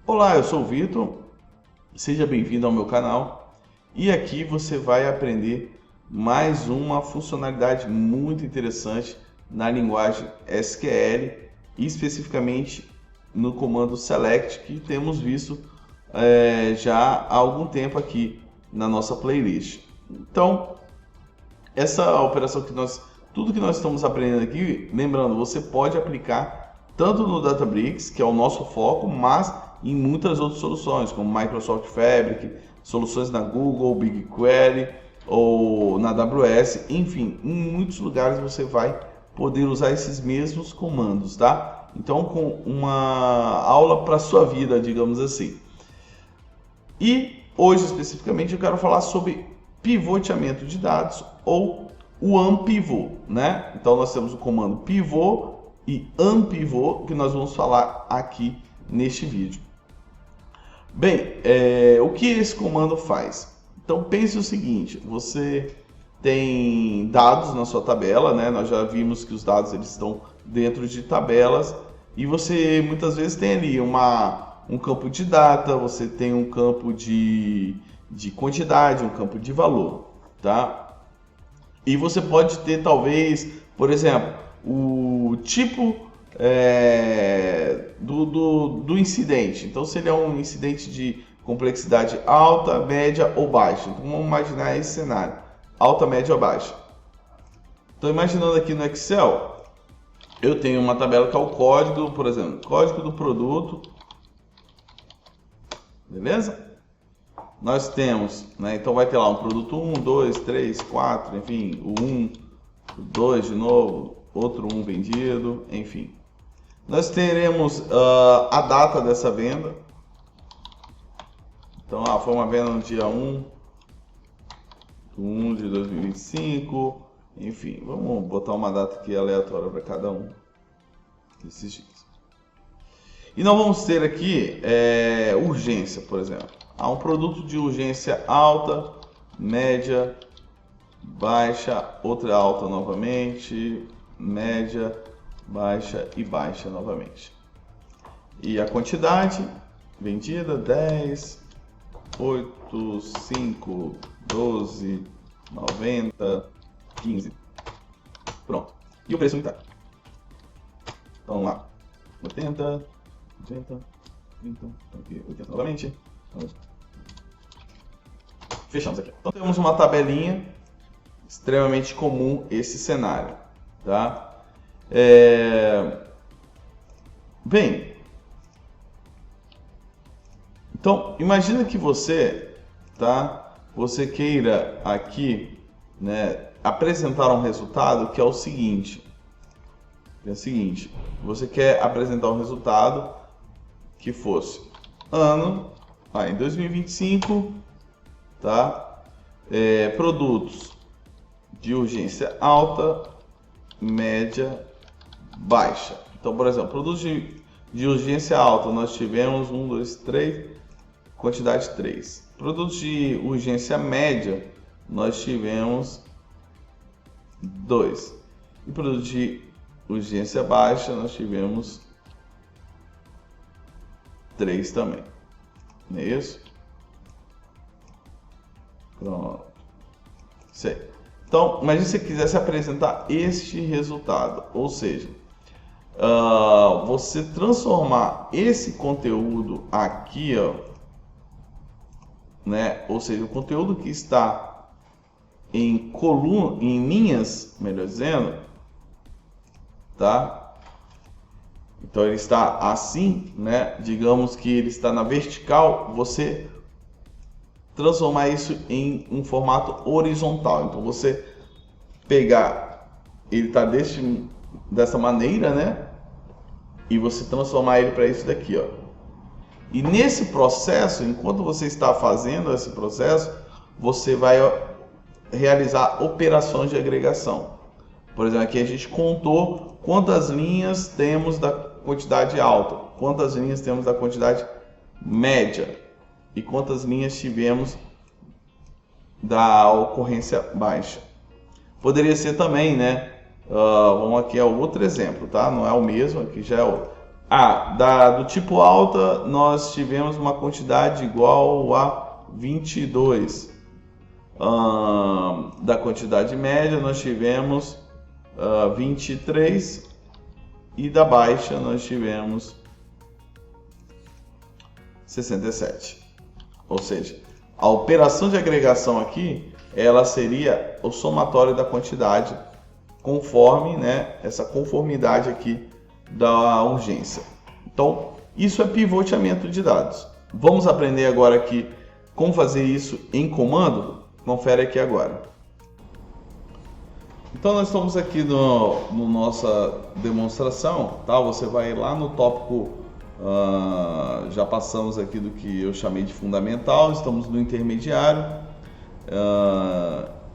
Olá, eu sou o Vitor, seja bem-vindo ao meu canal e aqui você vai aprender mais uma funcionalidade muito interessante na linguagem SQL e especificamente no comando select que temos visto já há algum tempo aqui na nossa playlist. Então, essa operação tudo que nós estamos aprendendo aqui, lembrando, você pode aplicar tanto no Databricks, que é o nosso foco, mas em muitas outras soluções, como Microsoft Fabric, soluções na Google, BigQuery ou na AWS, enfim, em muitos lugares você vai poder usar esses mesmos comandos, tá? Então, com uma aula para sua vida, digamos assim. E hoje especificamente eu quero falar sobre pivoteamento de dados ou o unpivot, né? Então nós temos o comando pivot e unpivot que nós vamos falar aqui neste vídeo. Bem, o que esse comando faz? Então pense o seguinte: você tem dados na sua tabela, né? Nós já vimos que os dados eles estão dentro de tabelas e você muitas vezes tem ali um campo de data, você tem um campo de quantidade, um campo de valor, tá? E você pode ter talvez, por exemplo, o tipo do incidente. Então, se ele é um incidente de complexidade alta, média ou baixa. Então, vamos imaginar esse cenário: alta, média ou baixa. Então, imaginando aqui no Excel, eu tenho uma tabela que é o código, por exemplo, código do produto, beleza? Nós temos, né, então vai ter lá um produto 1, 2, 3, 4, enfim, o 1, o 2 de novo, outro 1 vendido, enfim. Nós teremos a data dessa venda. Então, foi uma venda no dia 1 de 2025, enfim, vamos botar uma data aqui aleatória para cada um desses dias. E nós vamos ter aqui urgência, por exemplo. Há um produto de urgência alta, média, baixa, outra alta novamente, média, baixa e baixa novamente. E a quantidade vendida: 10, 8, 5, 12, 90, 15. Pronto. E o preço unitário. Então vamos lá. 80, 80, 30, aqui, 80 novamente. Fechamos aqui. Então temos uma tabelinha, extremamente comum esse cenário, tá? Bem, então imagina que você queira aqui, né, apresentar um resultado que é o seguinte. Você quer apresentar um resultado que fosse ano, em 2025, tá? Produtos de urgência alta, média, baixa. Então, por exemplo, produtos de urgência alta, nós tivemos 1, 2, 3, quantidade 3. Produtos de urgência média, nós tivemos 2. E produtos de urgência baixa, nós tivemos 3 também. Não é isso? Pronto. Isso aí. Então, imagine se você quisesse apresentar este resultado, ou seja, você transformar esse conteúdo aqui, ó, né? Ou seja, o conteúdo que está em coluna, em linhas, melhor dizendo, tá? Então ele está assim, né? Digamos que ele está na vertical, você transformar isso em um formato horizontal. Então você pegar, ele está dessa maneira, né? E você transformar ele para isso daqui, ó. E nesse processo, enquanto você está fazendo esse processo, você vai realizar operações de agregação. Por exemplo, aqui a gente contou quantas linhas temos da quantidade alta, quantas linhas temos da quantidade média e quantas linhas tivemos da ocorrência baixa. Poderia ser também, né? Vamos aqui ao outro exemplo, tá? Não é o mesmo, aqui já é Do tipo alta, nós tivemos uma quantidade igual a 22. Da quantidade média, nós tivemos 23. E da baixa, nós tivemos 67. Ou seja, a operação de agregação aqui, ela seria o somatório da quantidade conforme, né, essa conformidade aqui da urgência. Então, isso é pivoteamento de dados. Vamos aprender agora aqui como fazer isso em comando? Confere aqui agora. Então, nós estamos aqui no nossa demonstração, tá? Você vai lá no tópico, já passamos aqui do que eu chamei de fundamental, estamos no intermediário,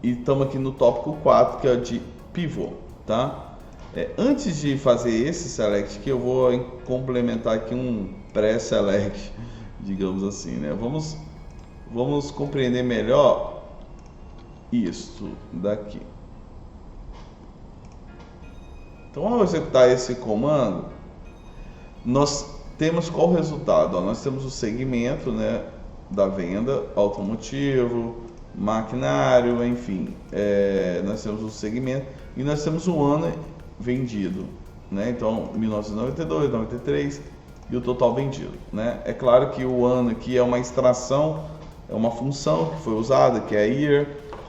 e estamos aqui no tópico 4, que é o de pivô, tá? Antes de fazer esse select aqui, eu vou complementar aqui um pré-select, digamos assim, né? Vamos compreender melhor isso daqui. Então, ao executar esse comando, nós temos qual resultado? Nós temos o segmento, né, da venda, automotivo, maquinário, enfim, nós temos o segmento e nós temos o ano vendido, né? Então, 1992, 93 e o total vendido, né? É claro que o ano aqui é uma extração, é uma função que foi usada, que é a year,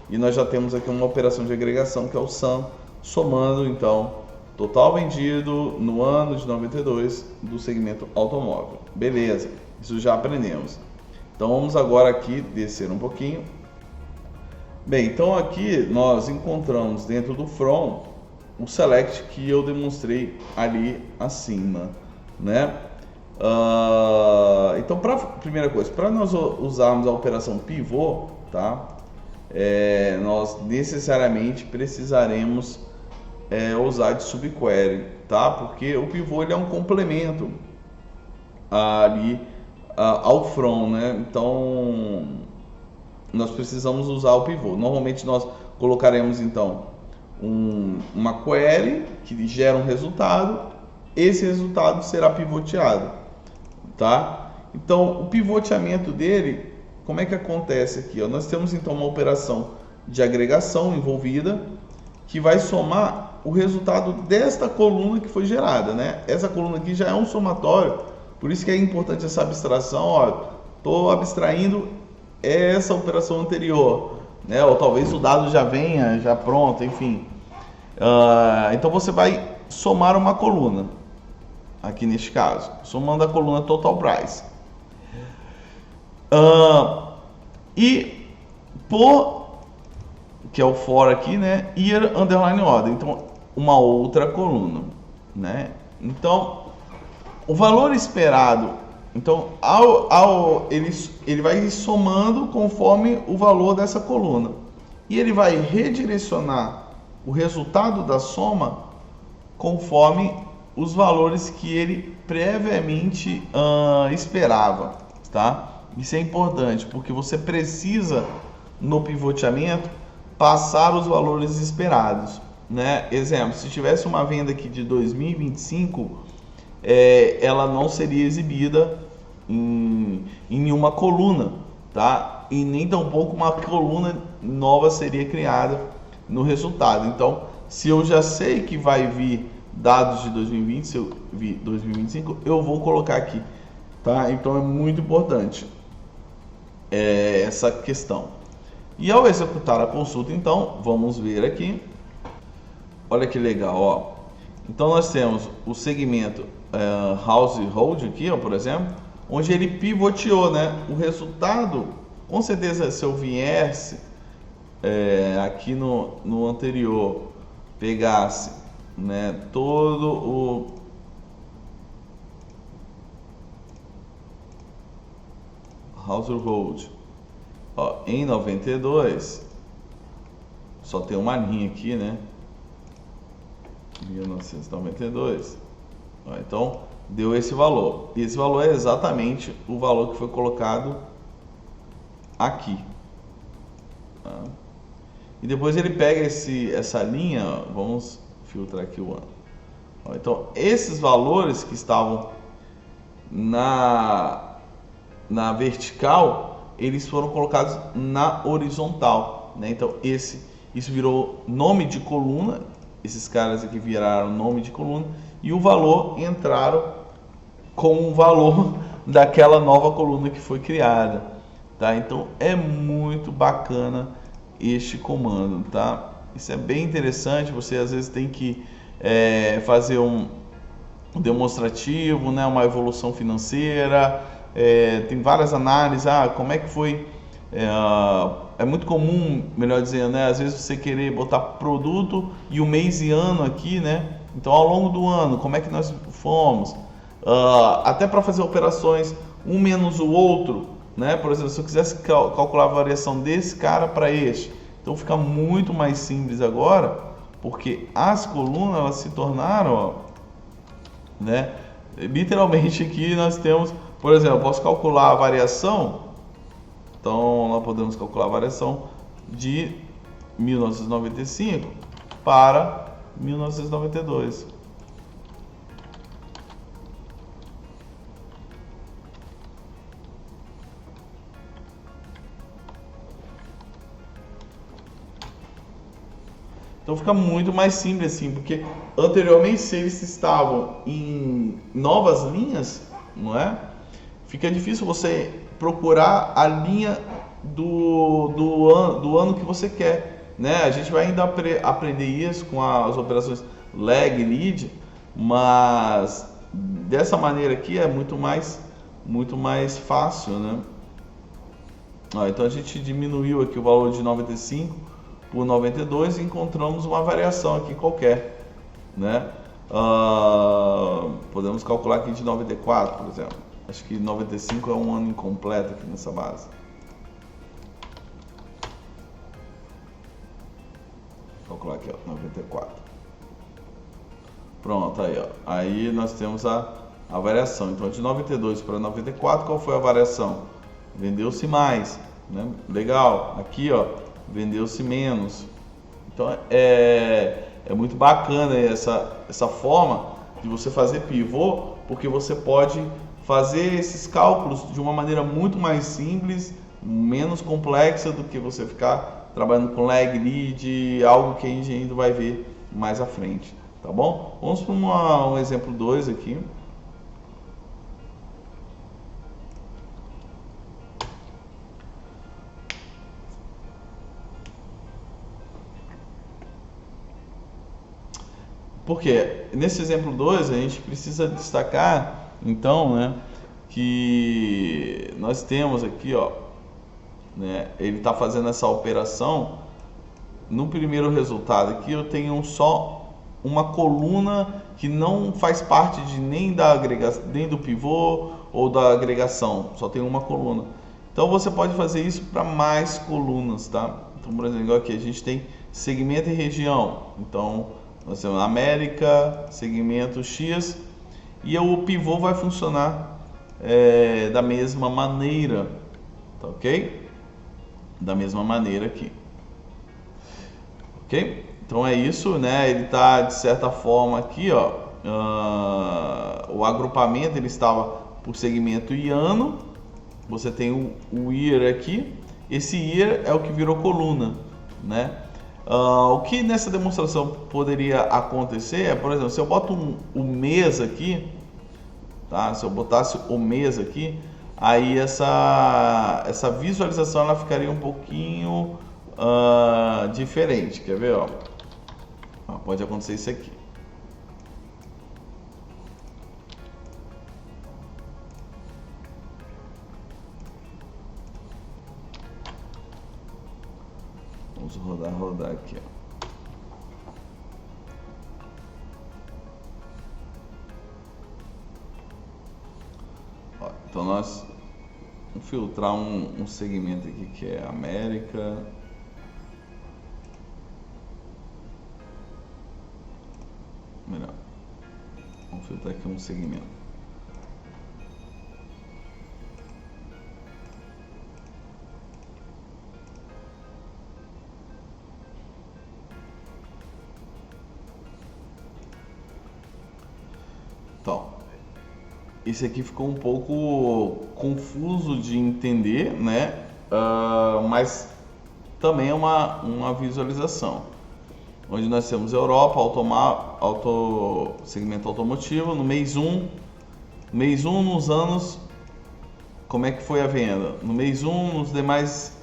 e nós já temos aqui uma operação de agregação que é o sum, somando então total vendido no ano de 92 do segmento automóvel. Beleza, isso já aprendemos. Então vamos agora aqui descer um pouquinho. Bem, então aqui nós encontramos dentro do from o select que eu demonstrei ali acima, né? Então, primeira coisa, para nós usarmos a operação pivô, tá? Nós necessariamente precisaremos usar de subquery, tá? Porque o pivô ele é um complemento ali ao from, né? Então nós precisamos usar o pivô. Normalmente nós colocaremos então uma query que gera um resultado. Esse resultado será pivoteado, tá? Então o pivoteamento dele, como é que acontece aqui? Nós temos então uma operação de agregação envolvida que vai somar o resultado desta coluna que foi gerada, né? Essa coluna aqui já é um somatório, por isso que é importante essa abstração. Estou abstraindo essa operação anterior, né? Ou talvez o dado já venha já pronto, enfim. Então você vai somar uma coluna, aqui neste caso, somando a coluna total price. E que é o for aqui, né? Year underline order. Então, uma outra coluna, né? Então, o valor esperado, então, ele vai somando conforme o valor dessa coluna. E ele vai redirecionar o resultado da soma conforme os valores que ele previamente esperava, tá? Isso é importante, porque você precisa, no pivoteamento, passar os valores esperados, né? Exemplo, se tivesse uma venda aqui de 2025, ela não seria exibida em nenhuma coluna, tá? E nem tampouco uma coluna nova seria criada no resultado. Então, se eu já sei que vai vir dados de 2020, se eu vi 2025, eu vou colocar aqui, tá? Então é muito importante essa questão. E ao executar a consulta, então, vamos ver aqui. Olha que legal, ó. Então nós temos o segmento household aqui, ó, por exemplo, onde ele pivoteou, né? O resultado, com certeza, se eu viesse aqui no anterior, pegasse, né, todo o household, ó, em 92, só tem uma linha aqui, né? 1992. Ó, então deu esse valor. E esse valor é exatamente o valor que foi colocado aqui. Tá? E depois ele pega essa linha, ó, vamos filtrar aqui o ano. Então, esses valores que estavam na vertical, eles foram colocados na horizontal, né? Então, isso virou nome de coluna, esses caras aqui viraram nome de coluna, e o valor entraram com o valor daquela nova coluna que foi criada, tá? Então, é muito bacana este comando, tá? Isso é bem interessante. Você às vezes tem que fazer um demonstrativo, né? Uma evolução financeira, tem várias análises. Como é que foi? É muito comum, melhor dizendo, né? Às vezes você querer botar produto e o mês e ano aqui, né? Então, ao longo do ano, como é que nós fomos? Até para fazer operações um menos o outro, né? Por exemplo, se eu quisesse calcular a variação desse cara para este, então fica muito mais simples agora, porque as colunas elas se tornaram, ó, né? Literalmente aqui nós temos, por exemplo, eu posso calcular a variação. Então nós podemos calcular a variação de 1995 para 1992. Então fica muito mais simples assim, porque anteriormente se eles estavam em novas linhas, não é? Fica difícil você procurar a linha do ano que você quer, né? A gente vai ainda aprender isso com as operações lag e lead, mas dessa maneira aqui é muito mais fácil, né? Então a gente diminuiu aqui o valor de 95 por 92 e encontramos uma variação aqui qualquer, né? Podemos calcular aqui de 94, por exemplo. Acho que 95 é um ano incompleto aqui nessa base. Vou calcular aqui, ó, 94. Pronto, aí, ó. Aí nós temos a variação. Então, de 92 para 94, qual foi a variação? Vendeu-se mais, né? Legal. Aqui, ó, vendeu-se menos. Então, é muito bacana essa forma de você fazer pivô, porque você pode fazer esses cálculos de uma maneira muito mais simples, menos complexa do que você ficar trabalhando com lag lead, algo que a gente ainda vai ver mais à frente, tá bom? Vamos para um exemplo 2 aqui. Porque nesse exemplo 2 a gente precisa destacar, então, né, que nós temos aqui, ó, né, ele está fazendo essa operação. No primeiro resultado aqui eu tenho só uma coluna que não faz parte de nem do pivô ou da agregação, só tem uma coluna. Então você pode fazer isso para mais colunas, tá? Então, por exemplo, aqui a gente tem segmento e região. Então nós temos América, segmento X, e o pivô vai funcionar da mesma maneira, tá ok? Da mesma maneira aqui, ok? Então é isso, né? Ele está de certa forma aqui, ó, o agrupamento ele estava por segmento e ano. Você tem o year aqui, esse year é o que virou coluna, né? O que nessa demonstração poderia acontecer é, por exemplo, se eu boto um mês aqui, tá? Se eu botasse o mês aqui, aí essa visualização ela ficaria um pouquinho diferente. Quer ver? Ó? Pode acontecer isso aqui. Vamos rodar aqui, ó. Então nós vamos filtrar um segmento aqui que é América. Melhor. Vamos filtrar aqui um segmento. Então, esse aqui ficou um pouco confuso de entender, né? Mas também é uma visualização, onde nós temos Europa, segmento automotivo, no mês 1, nos anos, como é que foi a venda? No mês 1, nos demais,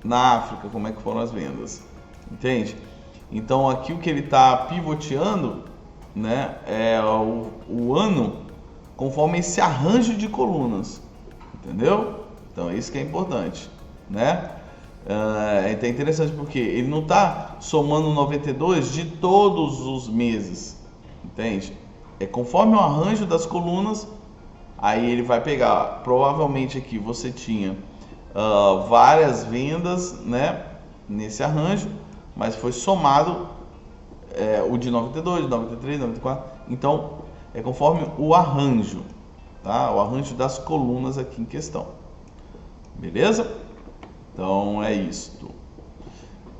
na África, como é que foram as vendas? Entende? Então aqui o que ele está pivoteando, né, é o ano conforme esse arranjo de colunas, entendeu? Então é isso que é importante, né? É interessante porque ele não está somando 92 de todos os meses, entende? É conforme o arranjo das colunas, aí ele vai pegar, provavelmente aqui você tinha várias vendas, né, nesse arranjo, mas foi somado o de 92, 93, 94, então é conforme o arranjo, tá? O arranjo das colunas aqui em questão, beleza? Então é isso.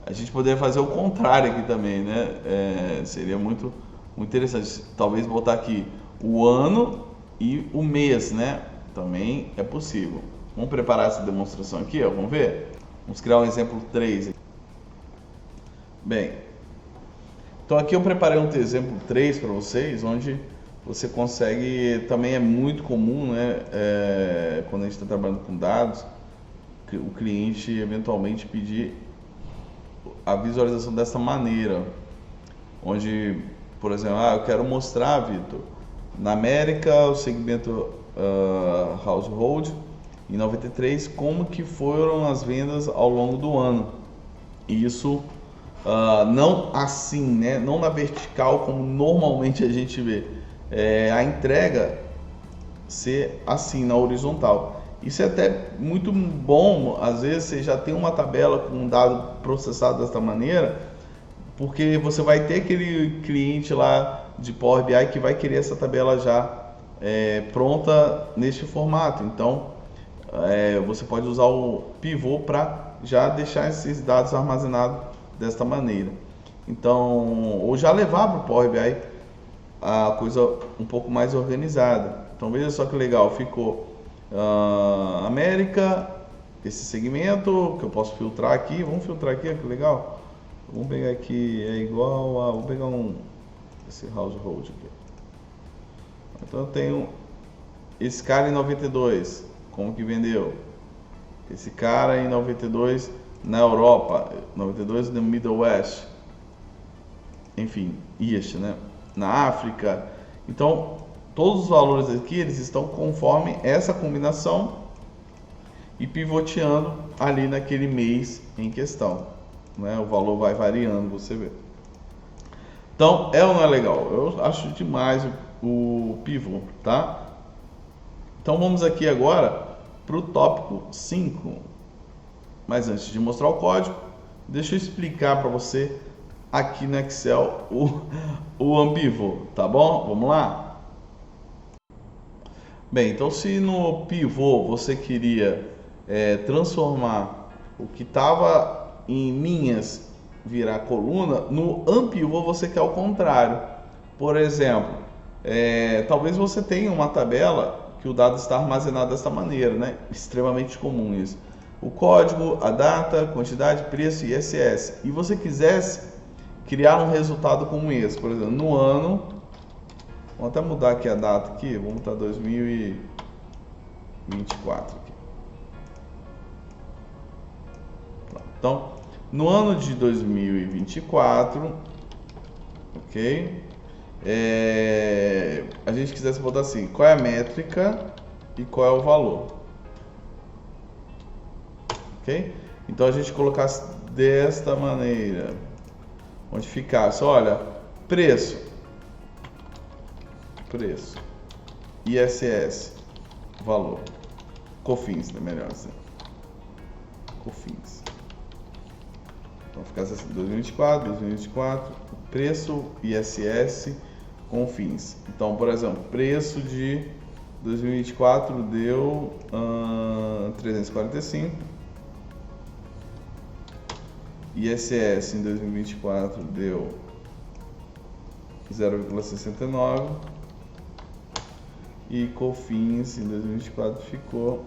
A gente poderia fazer o contrário aqui também, né? Seria muito interessante. Talvez botar aqui o ano e o mês, né? Também é possível. Vamos preparar essa demonstração aqui, ó. Vamos ver? Vamos criar um exemplo 3. Bem, então aqui eu preparei um exemplo 3 para vocês, onde você consegue, também é muito comum, né? Quando a gente está trabalhando com dados, o cliente eventualmente pedir a visualização dessa maneira, onde, por exemplo, eu quero mostrar, Vitor, na América o segmento household em 93 como que foram as vendas ao longo do ano. E isso não assim, né? Não na vertical como normalmente a gente vê, a entrega ser assim na horizontal. Isso é até muito bom, às vezes você já tem uma tabela com um dado processado desta maneira, porque você vai ter aquele cliente lá de Power BI que vai querer essa tabela já pronta neste formato. Então você pode usar o pivô para já deixar esses dados armazenados desta maneira. Então, ou já levar para o Power BI a coisa um pouco mais organizada. Então veja só que legal, ficou América, esse segmento que eu posso filtrar aqui. Vamos filtrar aqui, que legal. Vamos pegar aqui, é igual a, vou pegar esse household aqui. Então eu tenho esse cara em 92, como que vendeu? Esse cara em 92 na Europa, 92 no Middle West, enfim, East, né? Na África. Então todos os valores aqui, eles estão conforme essa combinação e pivoteando ali naquele mês em questão, né? O valor vai variando, você vê. Então, é ou não é legal? Eu acho demais o pivô, tá? Então, vamos aqui agora para o tópico 5. Mas antes de mostrar o código, deixa eu explicar para você aqui no Excel o AmPivô, tá bom? Vamos lá? Bem, então se no pivô você queria transformar o que estava em linhas virar coluna, no AmPivô você quer o contrário. Por exemplo, talvez você tenha uma tabela que o dado está armazenado dessa maneira, né? Extremamente comum isso. O código, a data, quantidade, preço e ISS. E você quisesse criar um resultado como esse, por exemplo, no ano. Vamos até mudar aqui a data aqui, vamos botar 2024 aqui. Então, no ano de 2024, ok? A gente quisesse botar assim, qual é a métrica e qual é o valor, ok? Então a gente colocasse desta maneira, onde ficasse, olha, preço, ISS, valor, COFINS, né, melhor assim, COFINS. Então ficasse assim, 2024, preço, ISS, COFINS. Então, por exemplo, preço de 2024 deu 345, ISS em 2024 deu 0,69 e COFINS em 2024 ficou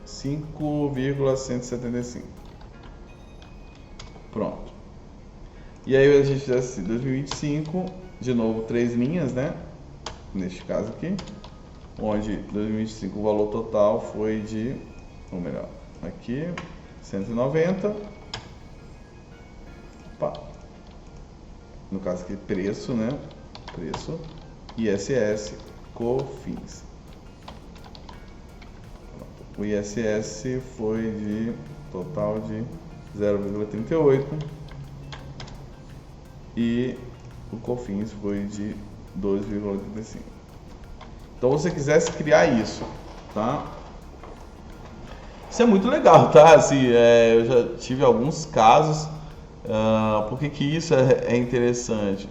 5,175. Pronto. E aí a gente já assim, 2025, de novo 3 linhas, né? Neste caso aqui, onde 2025 o valor total foi de, ou melhor, aqui 190. Opa. No caso aqui preço, né? Preço, ISS, COFINS. O ISS foi de total de 0,38 e o COFINS foi de 2,85. Então, se você quisesse criar isso, tá? Isso é muito legal, tá? Assim, eu já tive alguns casos. Por que isso é interessante?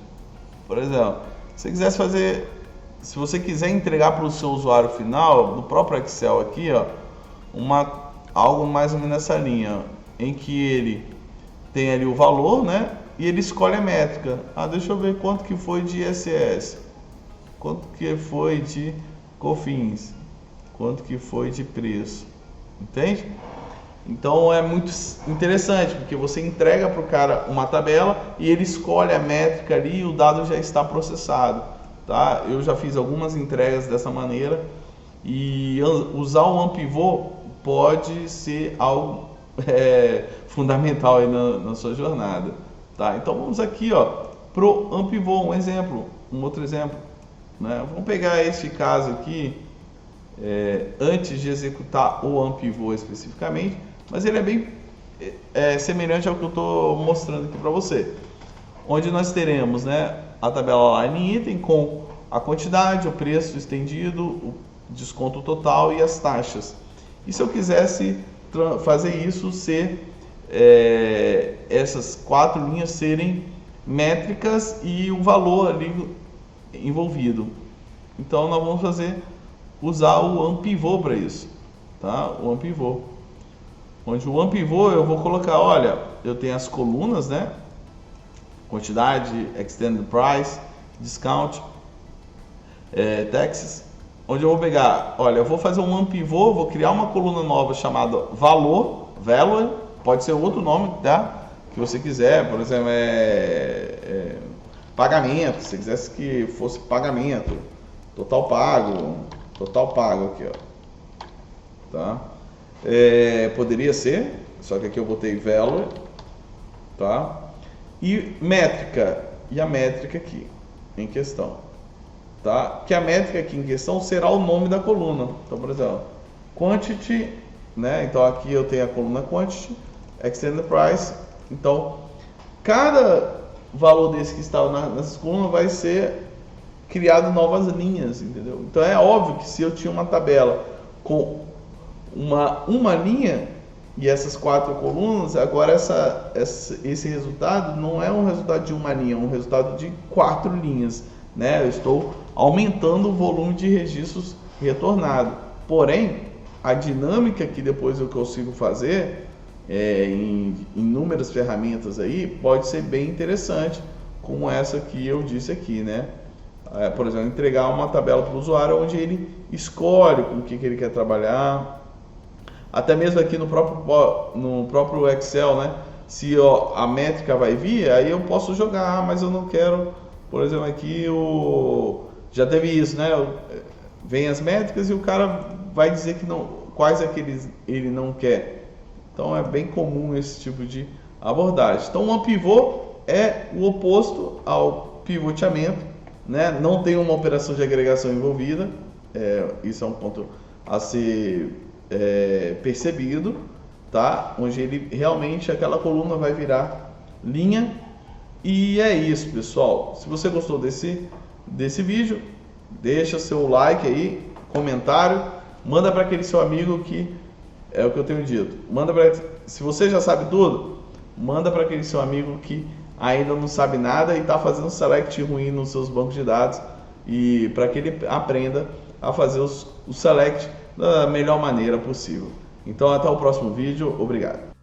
Por exemplo, se você quiser entregar para o seu usuário final, no próprio Excel aqui, ó, algo mais ou menos nessa linha, em que ele tem ali o valor, né? E ele escolhe a métrica. Deixa eu ver quanto que foi de ISS, quanto que foi de COFINS, quanto que foi de preço, entende? Então é muito interessante, porque você entrega para o cara uma tabela e ele escolhe a métrica ali e o dado já está processado, tá? Eu já fiz algumas entregas dessa maneira e usar o AMPivot pode ser algo fundamental aí na sua jornada, tá? Então vamos aqui, ó, pro AMPivot, um outro exemplo, né? Vamos pegar este caso aqui, antes de executar o AMPivot especificamente, mas ele é bem semelhante ao que eu estou mostrando aqui para você, onde nós teremos, né, a tabela line item com a quantidade, o preço estendido, o desconto total e as taxas. E se eu quisesse fazer isso essas 4 linhas serem métricas e o valor ali envolvido, então nós vamos usar o AMPivot para isso, tá? O AMPivot, onde o AMPivot eu vou colocar, olha, eu tenho as colunas, né? Quantidade, extended price, discount, taxes, onde eu vou pegar, olha, eu vou fazer um AMPivot, vou criar uma coluna nova chamada valor, value, pode ser outro nome, tá? Que você quiser, por exemplo, pagamento, se você quisesse que fosse pagamento, total pago aqui, ó, tá? Poderia ser, só que aqui eu botei value, tá? E métrica, e a métrica aqui em questão, tá? Que a métrica aqui em questão será o nome da coluna. Então, por exemplo, quantity, né? Então aqui eu tenho a coluna quantity, extended price. Então, cada valor desse que está nessa coluna vai ser criado novas linhas, entendeu? Então é óbvio que se eu tinha uma tabela com uma linha e essas 4 colunas, agora esse resultado não é um resultado de uma linha, é um resultado de 4 linhas, né? Eu estou aumentando o volume de registros retornado. Porém, a dinâmica que depois eu consigo fazer em inúmeras ferramentas aí pode ser bem interessante, como essa que eu disse aqui, né? Por exemplo, entregar uma tabela para o usuário onde ele escolhe com o que ele quer trabalhar. Até mesmo aqui no próprio Excel, né? Se a métrica vai vir, aí eu posso jogar, mas eu não quero, por exemplo, aqui já teve isso, né? Vem as métricas e o cara vai dizer que não, quais é que ele não quer. Então é bem comum esse tipo de abordagem. Então o AMPivot é o oposto ao pivoteamento, né? Não tem uma operação de agregação envolvida, isso é um ponto a ser percebido, tá? Onde ele realmente, aquela coluna vai virar linha. E é isso, pessoal. Se você gostou desse vídeo, deixa seu like aí, comentário, manda para aquele seu amigo que é o que eu tenho dito. Se você já sabe tudo, manda para aquele seu amigo que ainda não sabe nada e está fazendo select ruim nos seus bancos de dados, e para que ele aprenda a fazer o select da melhor maneira possível. Então até o próximo vídeo, obrigado.